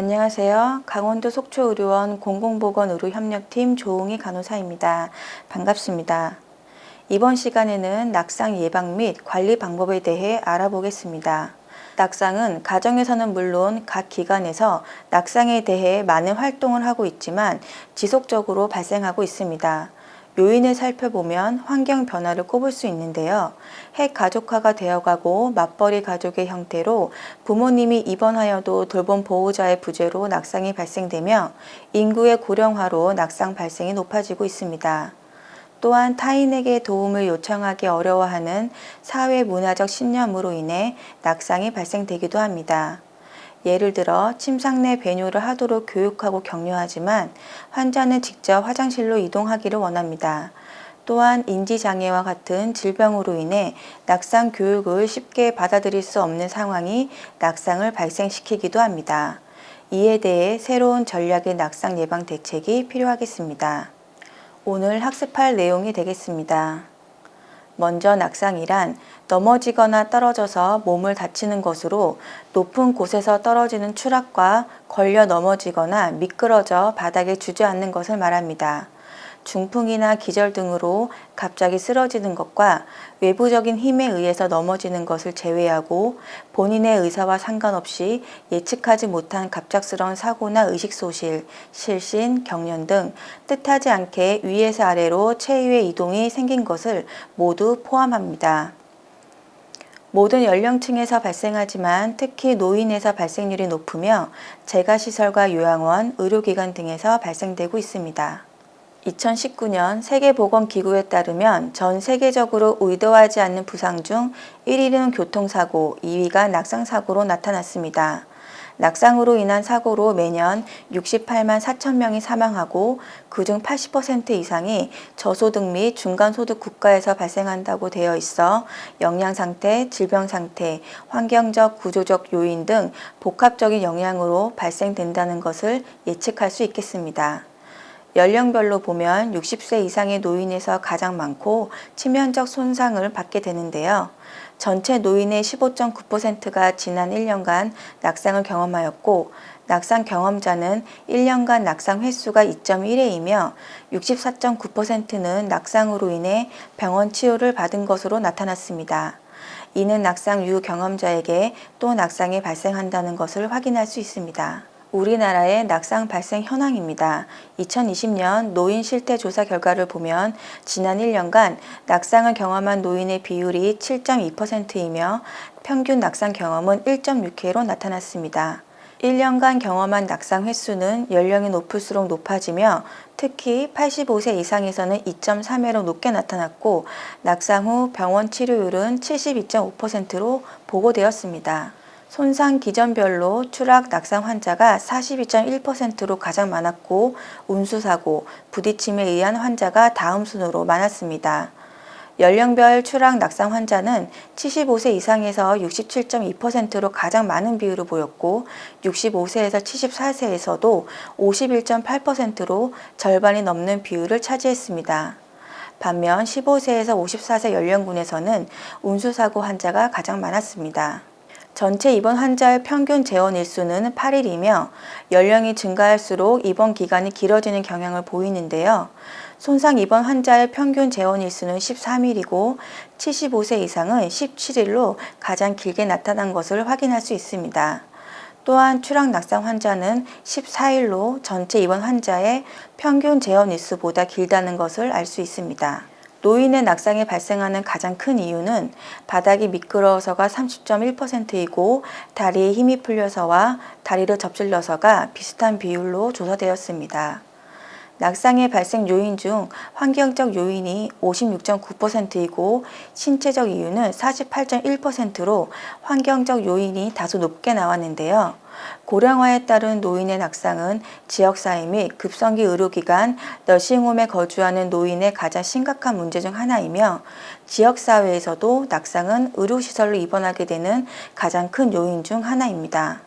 안녕하세요. 강원도 속초의료원 공공보건의료협력팀 조웅희 간호사입니다. 반갑습니다. 이번 시간에는 낙상 예방 및 관리 방법에 대해 알아보겠습니다. 낙상은 가정에서는 물론 각 기관에서 낙상에 대해 많은 활동을 하고 있지만 지속적으로 발생하고 있습니다. 요인을 살펴보면 환경 변화를 꼽을 수 있는데요. 핵가족화가 되어가고 맞벌이 가족의 형태로 부모님이 입원하여도 돌봄 보호자의 부재로 낙상이 발생되며 인구의 고령화로 낙상 발생이 높아지고 있습니다. 또한 타인에게 도움을 요청하기 어려워하는 사회 문화적 신념으로 인해 낙상이 발생되기도 합니다. 예를 들어 침상 내 배뇨를 하도록 교육하고 격려하지만 환자는 직접 화장실로 이동하기를 원합니다. 또한 인지장애와 같은 질병으로 인해 낙상 교육을 쉽게 받아들일 수 없는 상황이 낙상을 발생시키기도 합니다. 이에 대해 새로운 전략의 낙상 예방 대책이 필요하겠습니다. 오늘 학습할 내용이 되겠습니다. 먼저 낙상이란 넘어지거나 떨어져서 몸을 다치는 것으로 높은 곳에서 떨어지는 추락과 걸려 넘어지거나 미끄러져 바닥에 주저앉는 것을 말합니다. 중풍이나 기절 등으로 갑자기 쓰러지는 것과 외부적인 힘에 의해서 넘어지는 것을 제외하고 본인의 의사와 상관없이 예측하지 못한 갑작스러운 사고나 의식소실, 실신, 경련 등 뜻하지 않게 위에서 아래로 체위의 이동이 생긴 것을 모두 포함합니다. 모든 연령층에서 발생하지만 특히 노인에서 발생률이 높으며 재가시설과 요양원, 의료기관 등에서 발생되고 있습니다. 2019년 세계보건기구에 따르면 전 세계적으로 의도하지 않는 부상 중 1위는 교통사고, 2위가 낙상사고로 나타났습니다. 낙상으로 인한 사고로 매년 68만 4천 명이 사망하고 그중 80% 이상이 저소득 및 중간소득 국가에서 발생한다고 되어 있어 영양상태, 질병상태, 환경적, 구조적 요인 등 복합적인 영향으로 발생된다는 것을 예측할 수 있겠습니다. 연령별로 보면 60세 이상의 노인에서 가장 많고 치명적 손상을 받게 되는데요. 전체 노인의 15.9%가 지난 1년간 낙상을 경험하였고 낙상 경험자는 1년간 낙상 횟수가 2.1회이며 64.9%는 낙상으로 인해 병원 치료를 받은 것으로 나타났습니다. 이는 낙상 유경험자에게 또 낙상이 발생한다는 것을 확인할 수 있습니다. 우리나라의 낙상 발생 현황입니다. 2020년 노인 실태 조사 결과를 보면 지난 1년간 낙상을 경험한 노인의 비율이 7.2%이며 평균 낙상 경험은 1.6회로 나타났습니다. 1년간 경험한 낙상 횟수는 연령이 높을수록 높아지며 특히 85세 이상에서는 2.3회로 높게 나타났고 낙상 후 병원 치료율은 72.5%로 보고되었습니다. 손상 기전별로 추락 낙상 환자가 42.1%로 가장 많았고 운수사고, 부딪힘에 의한 환자가 다음 순으로 많았습니다. 연령별 추락 낙상 환자는 75세 이상에서 67.2%로 가장 많은 비율을 보였고 65세에서 74세에서도 51.8%로 절반이 넘는 비율을 차지했습니다. 반면 15세에서 54세 연령군에서는 운수사고 환자가 가장 많았습니다. 전체 입원 환자의 평균 재원 일수는 8일이며 연령이 증가할수록 입원 기간이 길어지는 경향을 보이는데요. 손상 입원 환자의 평균 재원 일수는 13일이고 75세 이상은 17일로 가장 길게 나타난 것을 확인할 수 있습니다. 또한 추락 낙상 환자는 14일로 전체 입원 환자의 평균 재원 일수보다 길다는 것을 알 수 있습니다. 노인의 낙상이 발생하는 가장 큰 이유는 바닥이 미끄러워서가 30.1%이고 다리에 힘이 풀려서와 다리를 접질러서가 비슷한 비율로 조사되었습니다. 낙상의 발생 요인 중 환경적 요인이 56.9%이고 신체적 이유는 48.1%로 환경적 요인이 다소 높게 나왔는데요. 고령화에 따른 노인의 낙상은 지역사회 및 급성기 의료기관, 너싱홈에 거주하는 노인의 가장 심각한 문제 중 하나이며 지역사회에서도 낙상은 의료시설로 입원하게 되는 가장 큰 요인 중 하나입니다.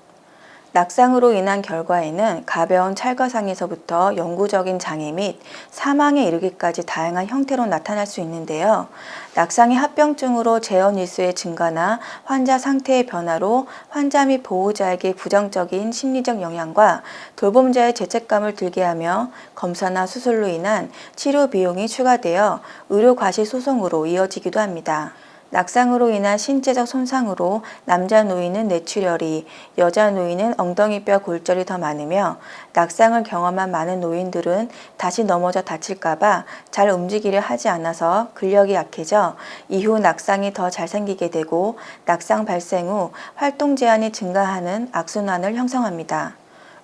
낙상으로 인한 결과에는 가벼운 찰과상에서부터 영구적인 장애 및 사망에 이르기까지 다양한 형태로 나타날 수 있는데요. 낙상이 합병증으로 재원 일수의 증가나 환자 상태의 변화로 환자 및 보호자에게 부정적인 심리적 영향과 돌봄자의 죄책감을 들게 하며 검사나 수술로 인한 치료 비용이 추가되어 의료 과실소송으로 이어지기도 합니다. 낙상으로 인한 신체적 손상으로 남자 노인은 뇌출혈이, 여자 노인은 엉덩이뼈 골절이 더 많으며 낙상을 경험한 많은 노인들은 다시 넘어져 다칠까봐 잘 움직이려 하지 않아서 근력이 약해져 이후 낙상이 더 잘 생기게 되고 낙상 발생 후 활동 제한이 증가하는 악순환을 형성합니다.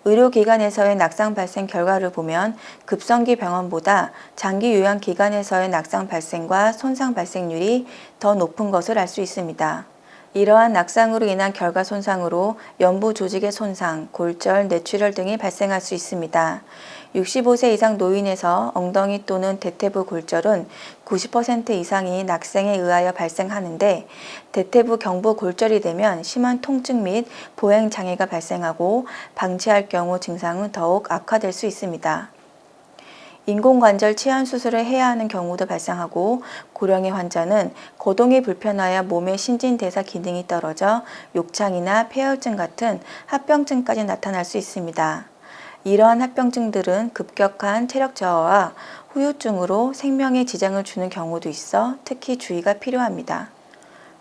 의료기관에서의 낙상 발생 결과를 보면 급성기 병원보다 장기 요양기관에서의 낙상 발생과 손상 발생률이 더 높은 것을 알 수 있습니다. 이러한 낙상으로 인한 결과 손상으로 연부 조직의 손상, 골절, 뇌출혈 등이 발생할 수 있습니다. 65세 이상 노인에서 엉덩이 또는 대퇴부 골절은 90% 이상이 낙상에 의하여 발생하는데 대퇴부 경부 골절이 되면 심한 통증 및 보행 장애가 발생하고 방치할 경우 증상은 더욱 악화될 수 있습니다. 인공관절 치환 수술을 해야 하는 경우도 발생하고 고령의 환자는 거동이 불편하여 몸의 신진대사 기능이 떨어져 욕창이나 폐혈증 같은 합병증까지 나타날 수 있습니다. 이러한 합병증들은 급격한 체력 저하와 후유증으로 생명에 지장을 주는 경우도 있어 특히 주의가 필요합니다.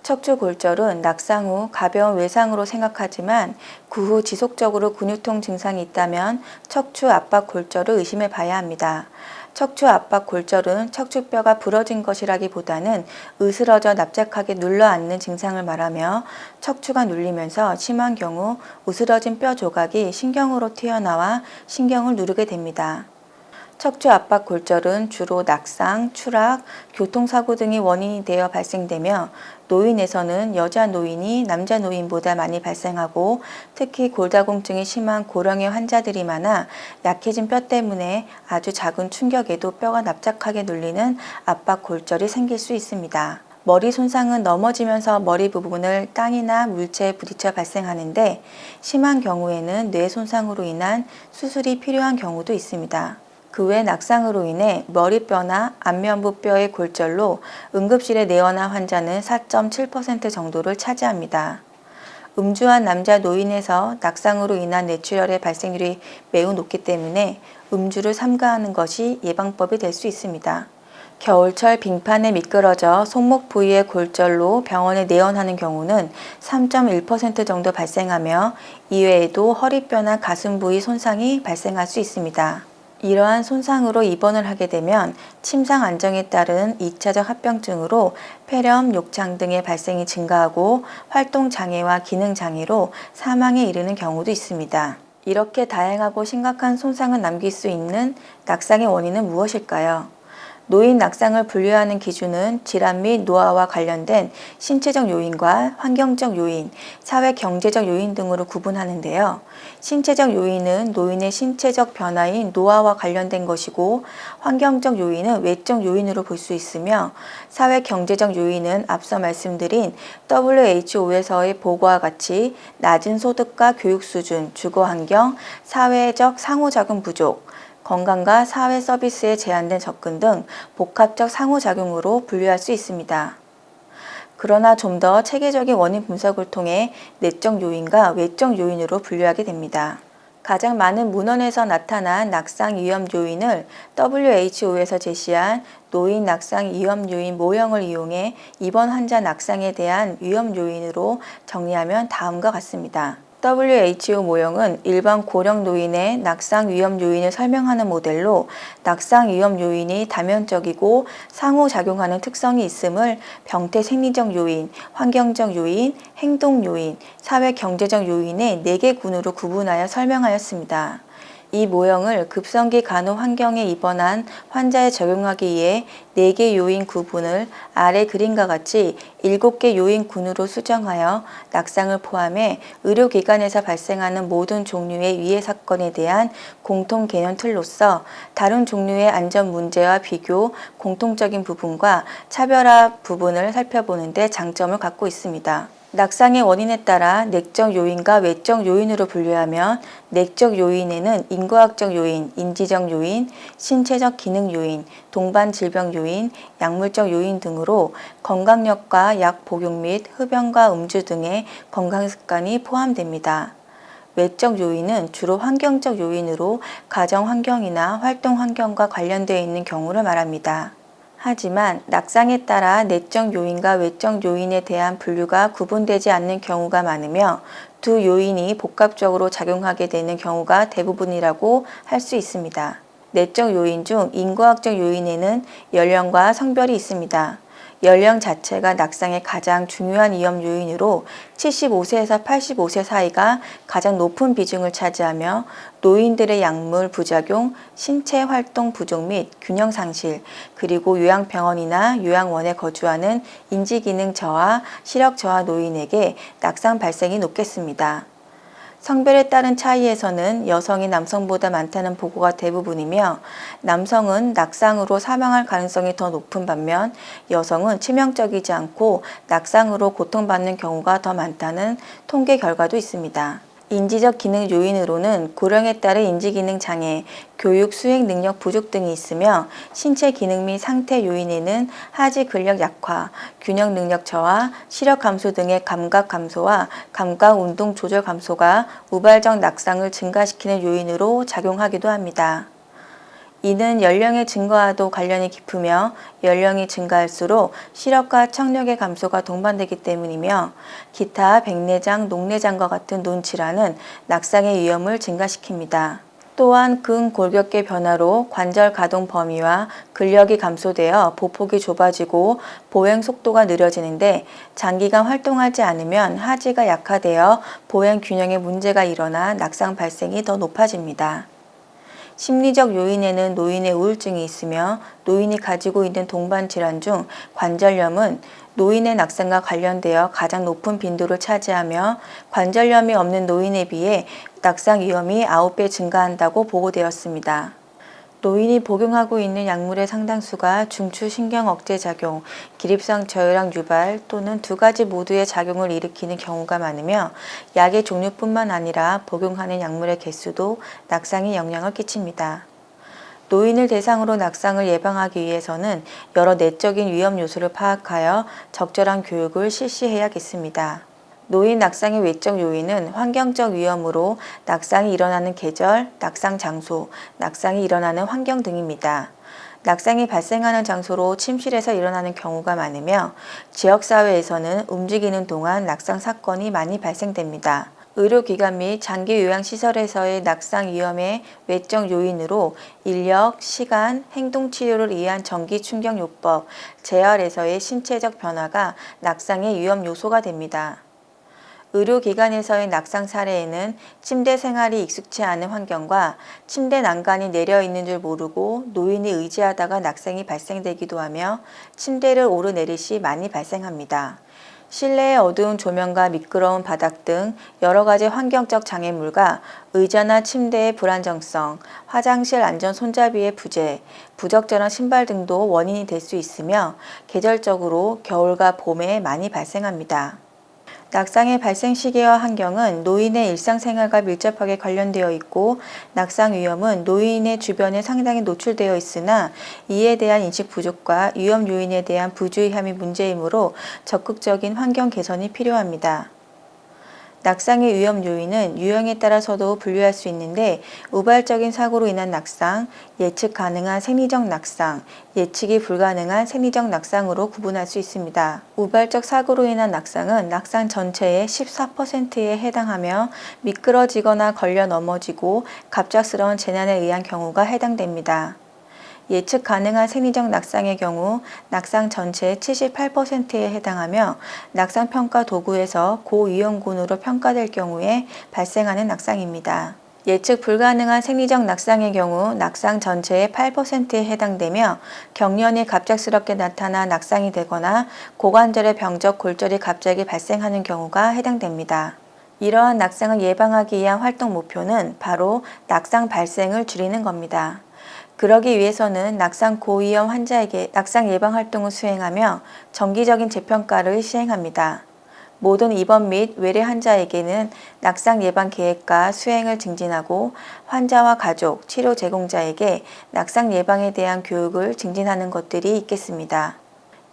척추골절은 낙상 후 가벼운 외상으로 생각하지만 그 후 지속적으로 근육통 증상이 있다면 척추 압박 골절을 의심해 봐야 합니다. 척추 압박 골절은 척추뼈가 부러진 것이라기보다는 으스러져 납작하게 눌러앉는 증상을 말하며 척추가 눌리면서 심한 경우 으스러진 뼈 조각이 신경으로 튀어나와 신경을 누르게 됩니다. 척추 압박 골절은 주로 낙상, 추락, 교통사고 등이 원인이 되어 발생되며 노인에서는 여자 노인이 남자 노인보다 많이 발생하고 특히 골다공증이 심한 고령의 환자들이 많아 약해진 뼈 때문에 아주 작은 충격에도 뼈가 납작하게 눌리는 압박 골절이 생길 수 있습니다. 머리 손상은 넘어지면서 머리 부분을 땅이나 물체에 부딪혀 발생하는데 심한 경우에는 뇌 손상으로 인한 수술이 필요한 경우도 있습니다. 그 외 낙상으로 인해 머리뼈나 안면부 뼈의 골절로 응급실에 내원한 환자는 4.7% 정도를 차지합니다. 음주한 남자 노인에서 낙상으로 인한 뇌출혈의 발생률이 매우 높기 때문에 음주를 삼가하는 것이 예방법이 될 수 있습니다. 겨울철 빙판에 미끄러져 손목 부위의 골절로 병원에 내원하는 경우는 3.1% 정도 발생하며 이외에도 허리뼈나 가슴 부위 손상이 발생할 수 있습니다. 이러한 손상으로 입원을 하게 되면 침상 안정에 따른 2차적 합병증으로 폐렴, 욕창 등의 발생이 증가하고 활동 장애와 기능 장애로 사망에 이르는 경우도 있습니다. 이렇게 다양하고 심각한 손상을 남길 수 있는 낙상의 원인은 무엇일까요? 노인 낙상을 분류하는 기준은 질환 및 노화와 관련된 신체적 요인과 환경적 요인, 사회 경제적 요인 등으로 구분하는데요. 신체적 요인은 노인의 신체적 변화인 노화와 관련된 것이고 환경적 요인은 외적 요인으로 볼 수 있으며 사회 경제적 요인은 앞서 말씀드린 WHO에서의 보고와 같이 낮은 소득과 교육 수준, 주거 환경, 사회적 상호작용 부족, 건강과 사회 서비스에 제한된 접근 등 복합적 상호작용으로 분류할 수 있습니다. 그러나 좀 더 체계적인 원인 분석을 통해 내적 요인과 외적 요인으로 분류하게 됩니다. 가장 많은 문헌에서 나타난 낙상 위험 요인을 WHO에서 제시한 노인 낙상 위험 요인 모형을 이용해 입원 환자 낙상에 대한 위험 요인으로 정리하면 다음과 같습니다. WHO 모형은 일반 고령 노인의 낙상 위험 요인을 설명하는 모델로 낙상 위험 요인이 다면적이고 상호작용하는 특성이 있음을 병태 생리적 요인, 환경적 요인, 행동 요인, 사회 경제적 요인의 4개 군으로 구분하여 설명하였습니다. 이 모형을 급성기 간호 환경에 입원한 환자에 적용하기 위해 4개 요인 구분을 아래 그림과 같이 7개 요인 군으로 수정하여 낙상을 포함해 의료기관에서 발생하는 모든 종류의 위해 사건에 대한 공통 개념 틀로서 다른 종류의 안전 문제와 비교, 공통적인 부분과 차별화 부분을 살펴보는 데 장점을 갖고 있습니다. 낙상의 원인에 따라 내적 요인과 외적 요인으로 분류하면 내적 요인에는 인과학적 요인, 인지적 요인, 신체적 기능 요인, 동반 질병 요인, 약물적 요인 등으로 건강력과 약 복용 및 흡연과 음주 등의 건강 습관이 포함됩니다. 외적 요인은 주로 환경적 요인으로 가정 환경이나 활동 환경과 관련되어 있는 경우를 말합니다. 하지만 낙상에 따라 내적 요인과 외적 요인에 대한 분류가 구분되지 않는 경우가 많으며 두 요인이 복합적으로 작용하게 되는 경우가 대부분이라고 할 수 있습니다. 내적 요인 중 인과학적 요인에는 연령과 성별이 있습니다. 연령 자체가 낙상의 가장 중요한 위험 요인으로 75세에서 85세 사이가 가장 높은 비중을 차지하며 노인들의 약물 부작용, 신체 활동 부족 및 균형 상실, 그리고 요양병원이나 요양원에 거주하는 인지기능 저하, 시력 저하 노인에게 낙상 발생이 높겠습니다. 성별에 따른 차이에서는 여성이 남성보다 많다는 보고가 대부분이며 남성은 낙상으로 사망할 가능성이 더 높은 반면 여성은 치명적이지 않고 낙상으로 고통받는 경우가 더 많다는 통계 결과도 있습니다. 인지적 기능 요인으로는 고령에 따른 인지기능 장애, 교육 수행 능력 부족 등이 있으며 신체 기능 및 상태 요인에는 하지 근력 약화, 균형 능력 저하, 시력 감소 등의 감각 감소와 감각 운동 조절 감소가 우발적 낙상을 증가시키는 요인으로 작용하기도 합니다. 이는 연령의 증가와도 관련이 깊으며 연령이 증가할수록 시력과 청력의 감소가 동반되기 때문이며 기타 백내장, 녹내장과 같은 눈질환은 낙상의 위험을 증가시킵니다. 또한 근골격계 변화로 관절 가동 범위와 근력이 감소되어 보폭이 좁아지고 보행 속도가 느려지는데 장기간 활동하지 않으면 하지가 약화되어 보행 균형에 문제가 일어나 낙상 발생이 더 높아집니다. 심리적 요인에는 노인의 우울증이 있으며 노인이 가지고 있는 동반 질환 중 관절염은 노인의 낙상과 관련되어 가장 높은 빈도를 차지하며 관절염이 없는 노인에 비해 낙상 위험이 9배 증가한다고 보고되었습니다. 노인이 복용하고 있는 약물의 상당수가 중추신경 억제 작용, 기립성 저혈압 유발 또는 두 가지 모두의 작용을 일으키는 경우가 많으며 약의 종류뿐만 아니라 복용하는 약물의 개수도 낙상에 영향을 끼칩니다. 노인을 대상으로 낙상을 예방하기 위해서는 여러 내적인 위험 요소를 파악하여 적절한 교육을 실시해야겠습니다. 노인 낙상의 외적 요인은 환경적 위험으로 낙상이 일어나는 계절, 낙상 장소, 낙상이 일어나는 환경 등입니다. 낙상이 발생하는 장소로 침실에서 일어나는 경우가 많으며 지역사회에서는 움직이는 동안 낙상 사건이 많이 발생됩니다. 의료기관 및 장기 요양시설에서의 낙상 위험의 외적 요인으로 인력, 시간, 행동치료를 위한 전기충격요법, 재활에서의 신체적 변화가 낙상의 위험 요소가 됩니다. 의료기관에서의 낙상 사례에는 침대 생활이 익숙치 않은 환경과 침대 난간이 내려 있는 줄 모르고 노인이 의지하다가 낙상이 발생되기도 하며 침대를 오르내릴 시 많이 발생합니다. 실내의 어두운 조명과 미끄러운 바닥 등 여러 가지 환경적 장애물과 의자나 침대의 불안정성, 화장실 안전 손잡이의 부재, 부적절한 신발 등도 원인이 될 수 있으며 계절적으로 겨울과 봄에 많이 발생합니다. 낙상의 발생 시기와 환경은 노인의 일상생활과 밀접하게 관련되어 있고 낙상 위험은 노인의 주변에 상당히 노출되어 있으나 이에 대한 인식 부족과 위험 요인에 대한 부주의함이 문제이므로 적극적인 환경 개선이 필요합니다. 낙상의 위험 요인은 유형에 따라서도 분류할 수 있는데 우발적인 사고로 인한 낙상, 예측 가능한 생리적 낙상, 예측이 불가능한 생리적 낙상으로 구분할 수 있습니다. 우발적 사고로 인한 낙상은 낙상 전체의 14%에 해당하며 미끄러지거나 걸려 넘어지고 갑작스러운 재난에 의한 경우가 해당됩니다. 예측 가능한 생리적 낙상의 경우 낙상 전체의 78%에 해당하며 낙상평가 도구에서 고위험군으로 평가될 경우에 발생하는 낙상입니다. 예측 불가능한 생리적 낙상의 경우 낙상 전체의 8%에 해당되며 경련이 갑작스럽게 나타나 낙상이 되거나 고관절의 병적 골절이 갑자기 발생하는 경우가 해당됩니다. 이러한 낙상을 예방하기 위한 활동 목표는 바로 낙상 발생을 줄이는 겁니다. 그러기 위해서는 낙상 고위험 환자에게 낙상 예방 활동을 수행하며 정기적인 재평가를 시행합니다. 모든 입원 및 외래 환자에게는 낙상 예방 계획과 수행을 증진하고 환자와 가족, 치료 제공자에게 낙상 예방에 대한 교육을 증진하는 것들이 있겠습니다.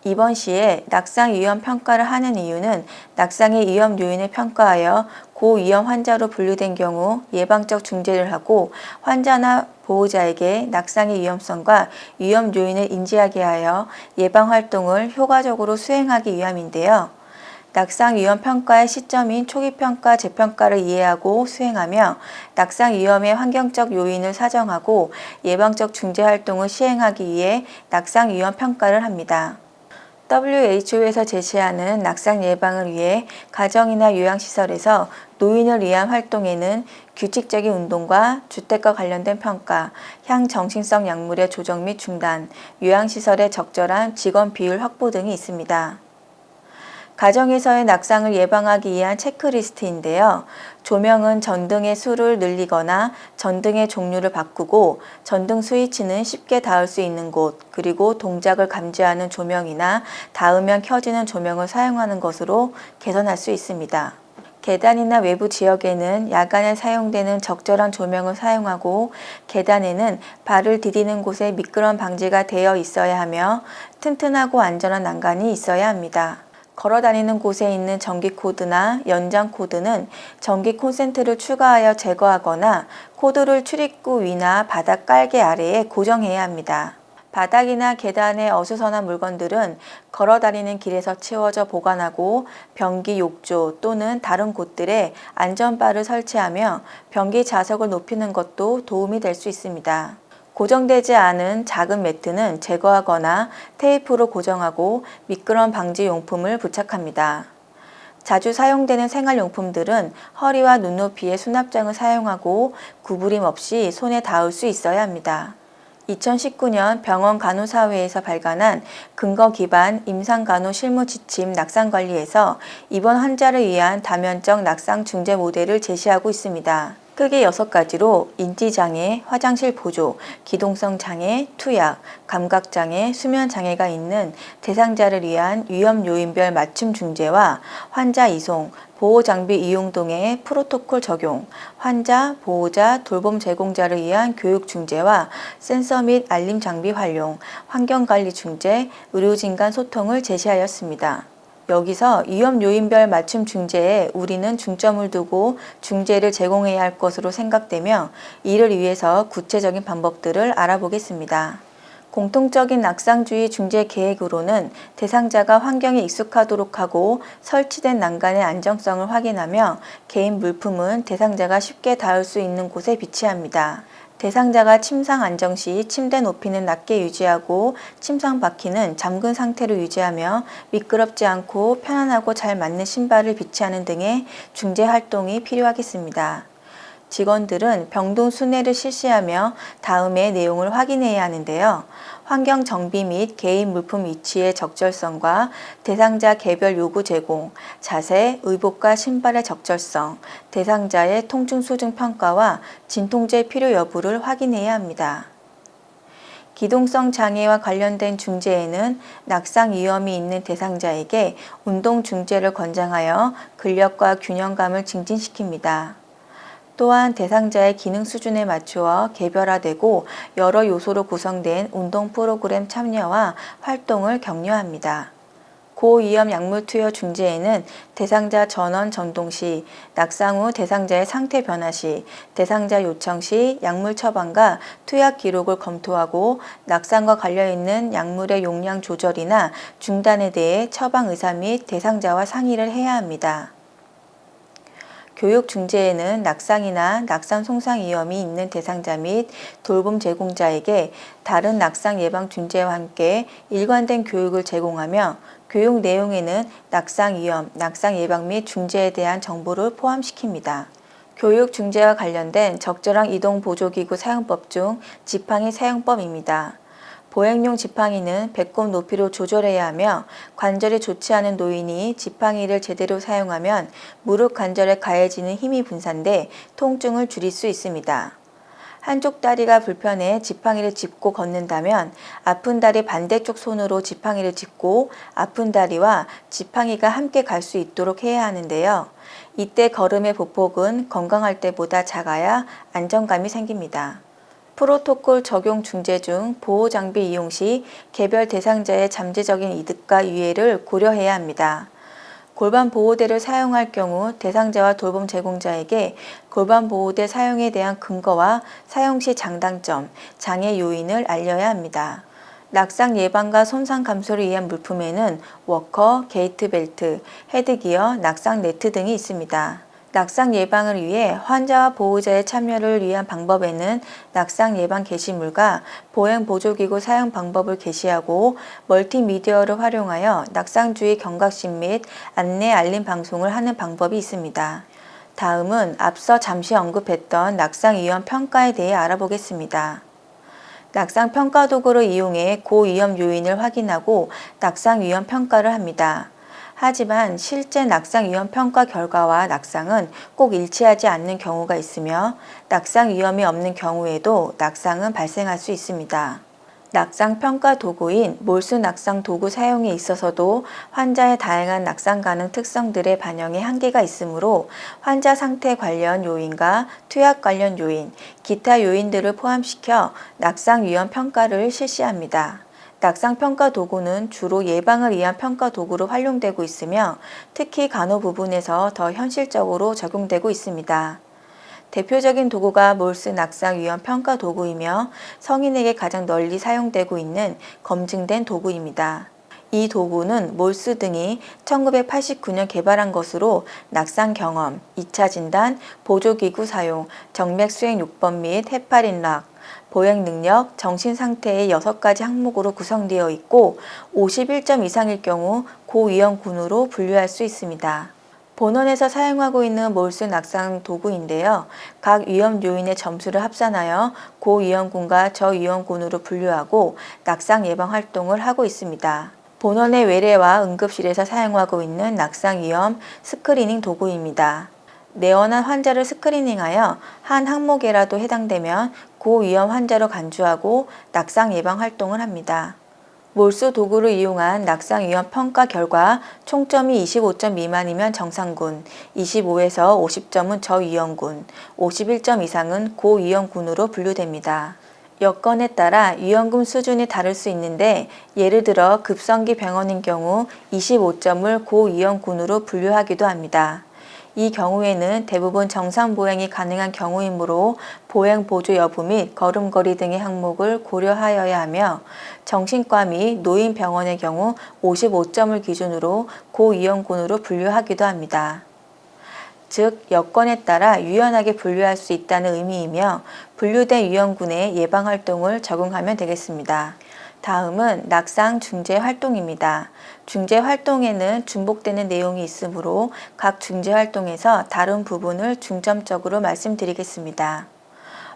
입원 시에 낙상 위험 평가를 하는 이유는 낙상의 위험 요인을 평가하여 고위험 환자로 분류된 경우 예방적 중재를 하고 환자나 보호자에게 낙상의 위험성과 위험 요인을 인지하게 하여 예방 활동을 효과적으로 수행하기 위함인데요. 낙상 위험 평가의 시점인 초기 평가, 재평가를 이해하고 수행하며 낙상 위험의 환경적 요인을 사정하고 예방적 중재 활동을 시행하기 위해 낙상 위험 평가를 합니다. WHO에서 제시하는 낙상 예방을 위해 가정이나 요양시설에서 노인을 위한 활동에는 규칙적인 운동과 주택과 관련된 평가, 향정신성 약물의 조정 및 중단, 요양시설의 적절한 직원 비율 확보 등이 있습니다. 가정에서의 낙상을 예방하기 위한 체크리스트인데요. 조명은 전등의 수를 늘리거나 전등의 종류를 바꾸고 전등 스위치는 쉽게 닿을 수 있는 곳, 그리고 동작을 감지하는 조명이나 닿으면 켜지는 조명을 사용하는 것으로 개선할 수 있습니다. 계단이나 외부 지역에는 야간에 사용되는 적절한 조명을 사용하고 계단에는 발을 디디는 곳에 미끄럼 방지가 되어 있어야 하며 튼튼하고 안전한 난간이 있어야 합니다. 걸어 다니는 곳에 있는 전기 코드나 연장 코드는 전기 콘센트를 추가하여 제거하거나 코드를 출입구 위나 바닥 깔개 아래에 고정해야 합니다. 바닥이나 계단에 어수선한 물건들은 걸어 다니는 길에서 치워져 보관하고 변기 욕조 또는 다른 곳들에 안전바를 설치하며 변기 자석을 높이는 것도 도움이 될 수 있습니다. 고정되지 않은 작은 매트는 제거하거나 테이프로 고정하고 미끄럼 방지 용품을 부착합니다. 자주 사용되는 생활용품들은 허리와 눈높이의 수납장을 사용하고 구부림 없이 손에 닿을 수 있어야 합니다. 2019년 병원 간호사회에서 발간한 근거 기반 임상간호 실무 지침 낙상관리에서 입원 환자를 위한 다면적 낙상 중재 모델을 제시하고 있습니다. 크게 6가지로 인지장애, 화장실 보조, 기동성 장애, 투약, 감각장애, 수면장애가 있는 대상자를 위한 위험 요인별 맞춤 중재와 환자 이송, 보호장비 이용 등의 프로토콜 적용, 환자, 보호자, 돌봄 제공자를 위한 교육 중재와 센서 및 알림 장비 활용, 환경관리 중재, 의료진 간 소통을 제시하였습니다. 여기서 위험 요인별 맞춤 중재에 우리는 중점을 두고 중재를 제공해야 할 것으로 생각되며 이를 위해서 구체적인 방법들을 알아보겠습니다. 공통적인 낙상주의 중재 계획으로는 대상자가 환경에 익숙하도록 하고 설치된 난간의 안정성을 확인하며 개인 물품은 대상자가 쉽게 닿을 수 있는 곳에 비치합니다. 대상자가 침상 안정 시 침대 높이는 낮게 유지하고 침상 바퀴는 잠근 상태로 유지하며 미끄럽지 않고 편안하고 잘 맞는 신발을 비치하는 등의 중재 활동이 필요하겠습니다. 직원들은 병동 순회를 실시하며 다음의 내용을 확인해야 하는데요. 환경 정비 및 개인 물품 위치의 적절성과 대상자 개별 요구 제공, 자세, 의복과 신발의 적절성, 대상자의 통증 수준 평가와 진통제 필요 여부를 확인해야 합니다. 기동성 장애와 관련된 중재에는 낙상 위험이 있는 대상자에게 운동 중재를 권장하여 근력과 균형감을 증진시킵니다. 또한 대상자의 기능 수준에 맞추어 개별화되고 여러 요소로 구성된 운동 프로그램 참여와 활동을 격려합니다. 고위험 약물 투여 중재에는 대상자 전원 전동 시, 낙상 후 대상자의 상태 변화 시, 대상자 요청 시 약물 처방과 투약 기록을 검토하고 낙상과 관련있는 약물의 용량 조절이나 중단에 대해 처방 의사 및 대상자와 상의를 해야 합니다. 교육 중재에는 낙상이나 낙상 손상 위험이 있는 대상자 및 돌봄 제공자에게 다른 낙상 예방 중재와 함께 일관된 교육을 제공하며 교육 내용에는 낙상 위험, 낙상 예방 및 중재에 대한 정보를 포함시킵니다. 교육 중재와 관련된 적절한 이동 보조기구 사용법 중 지팡이 사용법입니다. 보행용 지팡이는 배꼽 높이로 조절해야 하며 관절이 좋지 않은 노인이 지팡이를 제대로 사용하면 무릎 관절에 가해지는 힘이 분산돼 통증을 줄일 수 있습니다. 한쪽 다리가 불편해 지팡이를 짚고 걷는다면 아픈 다리 반대쪽 손으로 지팡이를 짚고 아픈 다리와 지팡이가 함께 갈 수 있도록 해야 하는데요. 이때 걸음의 보폭은 건강할 때보다 작아야 안정감이 생깁니다. 프로토콜 적용 중재 중 보호장비 이용 시 개별 대상자의 잠재적인 이득과 유해를 고려해야 합니다. 골반 보호대를 사용할 경우 대상자와 돌봄 제공자에게 골반 보호대 사용에 대한 근거와 사용 시 장단점, 장애 요인을 알려야 합니다. 낙상 예방과 손상 감소를 위한 물품에는 워커, 게이트 벨트, 헤드기어, 낙상 네트 등이 있습니다. 낙상 예방을 위해 환자와 보호자의 참여를 위한 방법에는 낙상 예방 게시물과 보행 보조기구 사용 방법을 게시하고 멀티미디어를 활용하여 낙상 주의 경각심 및 안내 알림 방송을 하는 방법이 있습니다. 다음은 앞서 잠시 언급했던 낙상 위험 평가에 대해 알아보겠습니다. 낙상 평가 도구를 이용해 고위험 요인을 확인하고 낙상 위험 평가를 합니다. 하지만 실제 낙상 위험 평가 결과와 낙상은 꼭 일치하지 않는 경우가 있으며 낙상 위험이 없는 경우에도 낙상은 발생할 수 있습니다. 낙상 평가 도구인 몰수 낙상 도구 사용에 있어서도 환자의 다양한 낙상 가능 특성들의 반영에 한계가 있으므로 환자 상태 관련 요인과 투약 관련 요인, 기타 요인들을 포함시켜 낙상 위험 평가를 실시합니다. 낙상 평가 도구는 주로 예방을 위한 평가 도구로 활용되고 있으며 특히 간호 부분에서 더 현실적으로 적용되고 있습니다. 대표적인 도구가 몰스 낙상 위험 평가 도구이며 성인에게 가장 널리 사용되고 있는 검증된 도구입니다. 이 도구는 몰스 등이 1989년 개발한 것으로 낙상 경험, 2차 진단, 보조기구 사용, 정맥 수행 요법 및 헤파린 락, 보행 능력, 정신 상태의 6가지 항목으로 구성되어 있고 51점 이상일 경우 고위험군으로 분류할 수 있습니다. 본원에서 사용하고 있는 몰수 낙상 도구인데요. 각 위험 요인의 점수를 합산하여 고위험군과 저위험군으로 분류하고 낙상 예방 활동을 하고 있습니다. 본원의 외래와 응급실에서 사용하고 있는 낙상 위험 스크리닝 도구입니다. 내원한 환자를 스크리닝하여 한 항목에라도 해당되면 고위험 환자로 간주하고 낙상 예방 활동을 합니다. 몰수 도구를 이용한 낙상 위험 평가 결과 총점이 25점 미만이면 정상군, 25에서 50점은 저위험군, 51점 이상은 고위험군으로 분류됩니다. 여건에 따라 위험군 수준이 다를 수 있는데 예를 들어 급성기 병원인 경우 25점을 고위험군으로 분류하기도 합니다. 이 경우에는 대부분 정상 보행이 가능한 경우이므로 보행 보조 여부 및 걸음걸이 등의 항목을 고려하여야 하며 정신과 및 노인병원의 경우 55점을 기준으로 고위험군으로 분류하기도 합니다. 즉, 여건에 따라 유연하게 분류할 수 있다는 의미이며 분류된 위험군의 예방활동을 적용하면 되겠습니다. 다음은 낙상 중재 활동입니다. 중재 활동에는 중복되는 내용이 있으므로 각 중재 활동에서 다른 부분을 중점적으로 말씀드리겠습니다.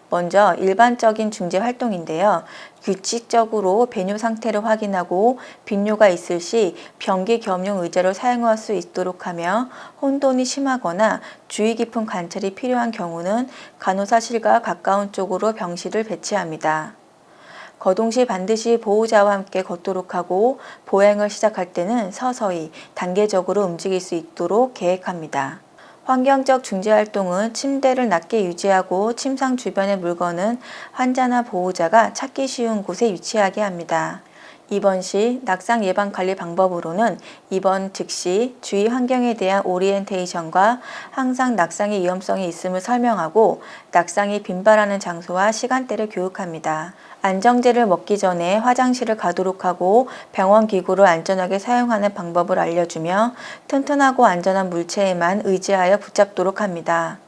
먼저 일반적인 중재 활동인데요. 규칙적으로 배뇨 상태를 확인하고 빈뇨가 있을 시 변기 겸용 의자를 사용할 수 있도록 하며 혼돈이 심하거나 주의 깊은 관찰이 필요한 경우는 간호사실과 가까운 쪽으로 병실을 배치합니다. 거동 시 반드시 보호자와 함께 걷도록 하고 보행을 시작할 때는 서서히 단계적으로 움직일 수 있도록 계획합니다. 환경적 중재 활동은 침대를 낮게 유지하고 침상 주변의 물건은 환자나 보호자가 찾기 쉬운 곳에 위치하게 합니다. 입원 시 낙상 예방 관리 방법으로는 입원 즉시 주위 환경에 대한 오리엔테이션과 항상 낙상의 위험성이 있음을 설명하고 낙상이 빈발하는 장소와 시간대를 교육합니다. 안정제를 먹기 전에 화장실을 가도록 하고 병원 기구를 안전하게 사용하는 방법을 알려주며 튼튼하고 안전한 물체에만 의지하여 붙잡도록 합니다.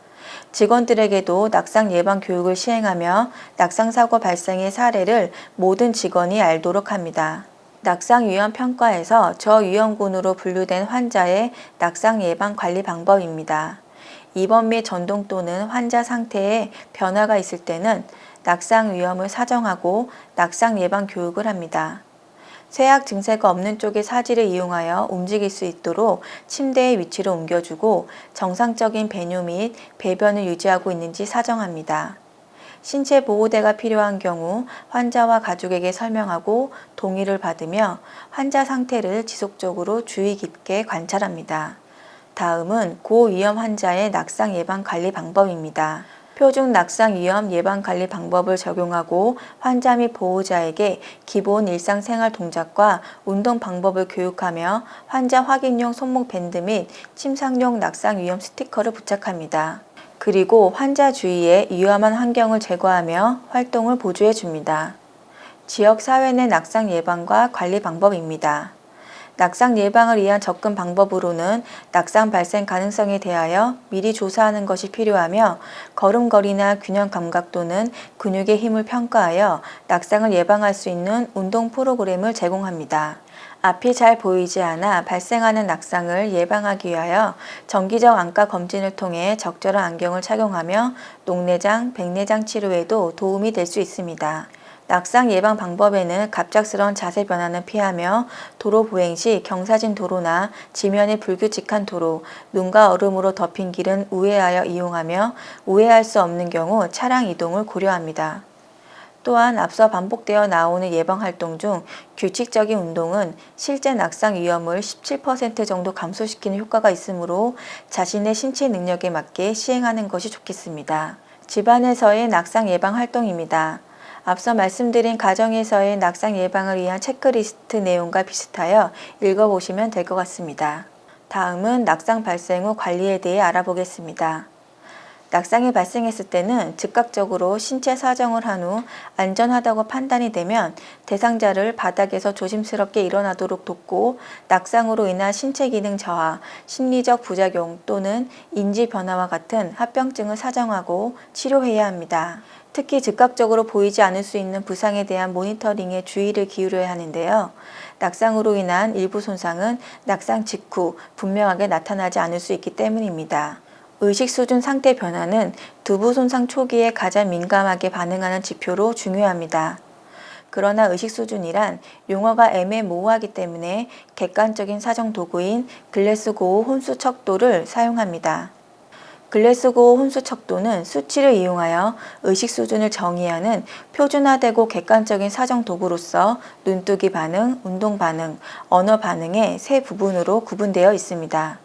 직원들에게도 낙상 예방 교육을 시행하며 낙상 사고 발생의 사례를 모든 직원이 알도록 합니다. 낙상 위험 평가에서 저위험군으로 분류된 환자의 낙상 예방 관리 방법입니다. 입원 및 전동 또는 환자 상태에 변화가 있을 때는 낙상 위험을 사정하고 낙상 예방 교육을 합니다. 쇠약 증세가 없는 쪽의 사지를 이용하여 움직일 수 있도록 침대의 위치를 옮겨주고 정상적인 배뇨 및 배변을 유지하고 있는지 사정합니다. 신체 보호대가 필요한 경우 환자와 가족에게 설명하고 동의를 받으며 환자 상태를 지속적으로 주의 깊게 관찰합니다. 다음은 고위험 환자의 낙상 예방 관리 방법입니다. 표준 낙상 위험 예방 관리 방법을 적용하고 환자 및 보호자에게 기본 일상생활 동작과 운동 방법을 교육하며 환자 확인용 손목 밴드 및 침상용 낙상 위험 스티커를 부착합니다. 그리고 환자 주위에 위험한 환경을 제거하며 활동을 보조해 줍니다. 지역 사회 내 낙상 예방과 관리 방법입니다. 낙상 예방을 위한 접근 방법으로는 낙상 발생 가능성에 대하여 미리 조사하는 것이 필요하며 걸음걸이나 균형 감각 또는 근육의 힘을 평가하여 낙상을 예방할 수 있는 운동 프로그램을 제공합니다. 앞이 잘 보이지 않아 발생하는 낙상을 예방하기 위하여 정기적 안과 검진을 통해 적절한 안경을 착용하며 녹내장, 백내장 치료에도 도움이 될 수 있습니다. 낙상 예방 방법에는 갑작스러운 자세 변화는 피하며 도로 보행 시 경사진 도로나 지면이 불규칙한 도로, 눈과 얼음으로 덮인 길은 우회하여 이용하며 우회할 수 없는 경우 차량 이동을 고려합니다. 또한 앞서 반복되어 나오는 예방 활동 중 규칙적인 운동은 실제 낙상 위험을 17% 정도 감소시키는 효과가 있으므로 자신의 신체 능력에 맞게 시행하는 것이 좋겠습니다. 집안에서의 낙상 예방 활동입니다. 앞서 말씀드린 가정에서의 낙상 예방을 위한 체크리스트 내용과 비슷하여 읽어보시면 될 것 같습니다. 다음은 낙상 발생 후 관리에 대해 알아보겠습니다. 낙상이 발생했을 때는 즉각적으로 신체 사정을 한 후 안전하다고 판단이 되면 대상자를 바닥에서 조심스럽게 일어나도록 돕고 낙상으로 인한 신체 기능 저하, 심리적 부작용 또는 인지 변화와 같은 합병증을 사정하고 치료해야 합니다. 특히 즉각적으로 보이지 않을 수 있는 부상에 대한 모니터링에 주의를 기울여야 하는데요. 낙상으로 인한 일부 손상은 낙상 직후 분명하게 나타나지 않을 수 있기 때문입니다. 의식 수준 상태 변화는 두부 손상 초기에 가장 민감하게 반응하는 지표로 중요합니다. 그러나 의식 수준이란 용어가 애매모호하기 때문에 객관적인 사정 도구인 글래스고우 혼수 척도를 사용합니다. 글래스고우 혼수 척도는 수치를 이용하여 의식 수준을 정의하는 표준화되고 객관적인 사정 도구로서 눈뜨기 반응, 운동 반응, 언어 반응의 세 부분으로 구분되어 있습니다.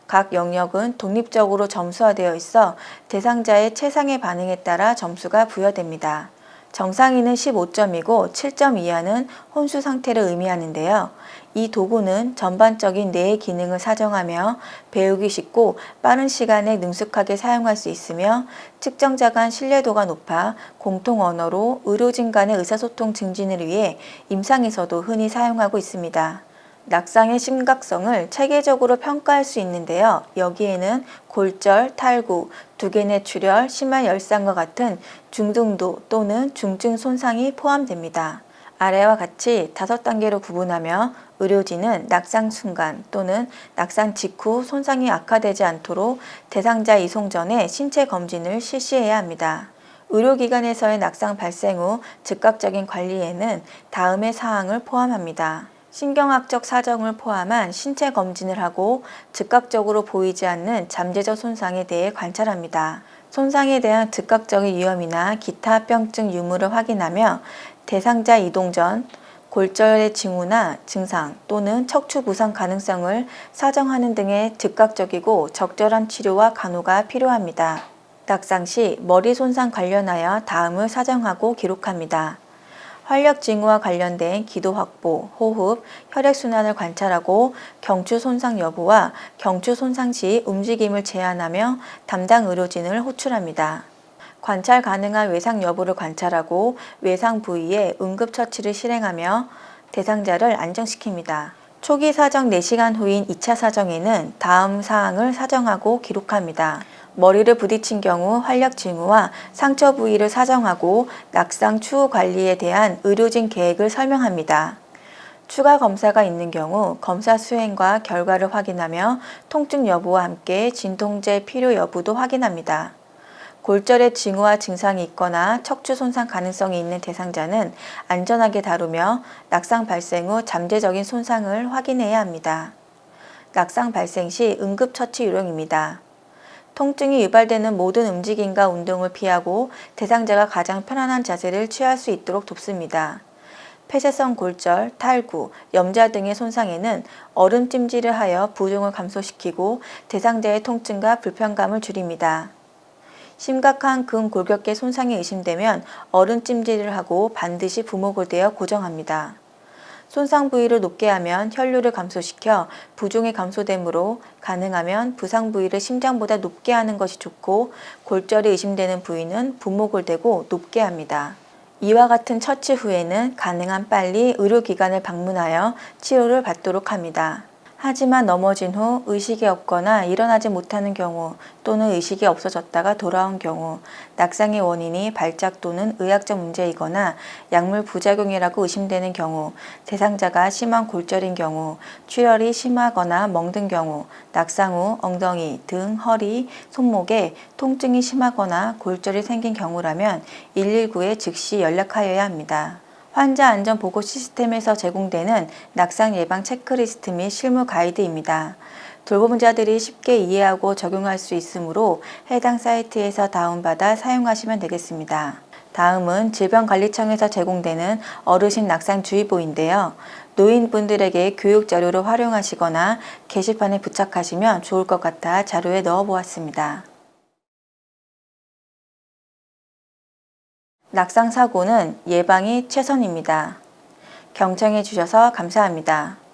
각 영역은 독립적으로 점수화되어 있어 대상자의 최상의 반응에 따라 점수가 부여됩니다. 정상인은 15점이고 7점 이하는 혼수 상태를 의미하는데요. 이 도구는 전반적인 뇌의 기능을 사정하며 배우기 쉽고 빠른 시간에 능숙하게 사용할 수 있으며 측정자 간 신뢰도가 높아 공통 언어로 의료진 간의 의사소통 증진을 위해 임상에서도 흔히 사용하고 있습니다. 낙상의 심각성을 체계적으로 평가할 수 있는데요. 여기에는 골절, 탈구, 두개내 출혈, 심한 열상과 같은 중등도 또는 중증 손상이 포함됩니다. 아래와 같이 5단계로 구분하며 의료진은 낙상 순간 또는 낙상 직후 손상이 악화되지 않도록 대상자 이송 전에 신체 검진을 실시해야 합니다. 의료기관에서의 낙상 발생 후 즉각적인 관리에는 다음의 사항을 포함합니다. 신경학적 사정을 포함한 신체 검진을 하고 즉각적으로 보이지 않는 잠재적 손상에 대해 관찰합니다. 손상에 대한 즉각적인 위험이나 기타 합병증 유무를 확인하며 대상자 이동 전 골절의 징후나 증상 또는 척추 부상 가능성을 사정하는 등의 즉각적이고 적절한 치료와 간호가 필요합니다. 낙상 시 머리 손상 관련하여 다음을 사정하고 기록합니다. 활력 징후와 관련된 기도 확보, 호흡, 혈액순환을 관찰하고 경추 손상 여부와 경추 손상 시 움직임을 제한하며 담당 의료진을 호출합니다. 관찰 가능한 외상 여부를 관찰하고 외상 부위에 응급처치를 실행하며 대상자를 안정시킵니다. 초기 사정 4시간 후인 2차 사정에는 다음 사항을 사정하고 기록합니다. 머리를 부딪힌 경우 활력 징후와 상처 부위를 사정하고 낙상 추후 관리에 대한 의료진 계획을 설명합니다. 추가 검사가 있는 경우 검사 수행과 결과를 확인하며 통증 여부와 함께 진통제 필요 여부도 확인합니다. 골절의 징후와 증상이 있거나 척추 손상 가능성이 있는 대상자는 안전하게 다루며 낙상 발생 후 잠재적인 손상을 확인해야 합니다. 낙상 발생 시 응급처치 요령입니다. 통증이 유발되는 모든 움직임과 운동을 피하고 대상자가 가장 편안한 자세를 취할 수 있도록 돕습니다. 폐쇄성 골절, 탈구, 염좌 등의 손상에는 얼음찜질을 하여 부종을 감소시키고 대상자의 통증과 불편감을 줄입니다. 심각한 근골격계 손상이 의심되면 얼음찜질을 하고 반드시 부목을 고정합니다. 손상 부위를 높게 하면 혈류를 감소시켜 부종이 감소되므로 가능하면 부상 부위를 심장보다 높게 하는 것이 좋고, 골절이 의심되는 부위는 부목을 대고 높게 합니다. 이와 같은 처치 후에는 가능한 빨리 의료기관을 방문하여 치료를 받도록 합니다. 하지만 넘어진 후 의식이 없거나 일어나지 못하는 경우, 또는 의식이 없어졌다가 돌아온 경우, 낙상의 원인이 발작 또는 의학적 문제이거나 약물 부작용이라고 의심되는 경우, 대상자가 심한 골절인 경우, 출혈이 심하거나 멍든 경우, 낙상 후 엉덩이, 등, 허리, 손목에 통증이 심하거나 골절이 생긴 경우라면 119에 즉시 연락하여야 합니다. 환자 안전 보고 시스템에서 제공되는 낙상 예방 체크리스트 및 실무 가이드입니다. 돌보자들이 쉽게 이해하고 적용할 수 있으므로 해당 사이트에서 다운받아 사용하시면 되겠습니다. 다음은 질병관리청에서 제공되는 어르신 낙상주의보인데요. 노인분들에게 교육 자료로 활용하시거나 게시판에 부착하시면 좋을 것 같아 자료에 넣어 보았습니다. 낙상 사고는 예방이 최선입니다. 경청해 주셔서 감사합니다.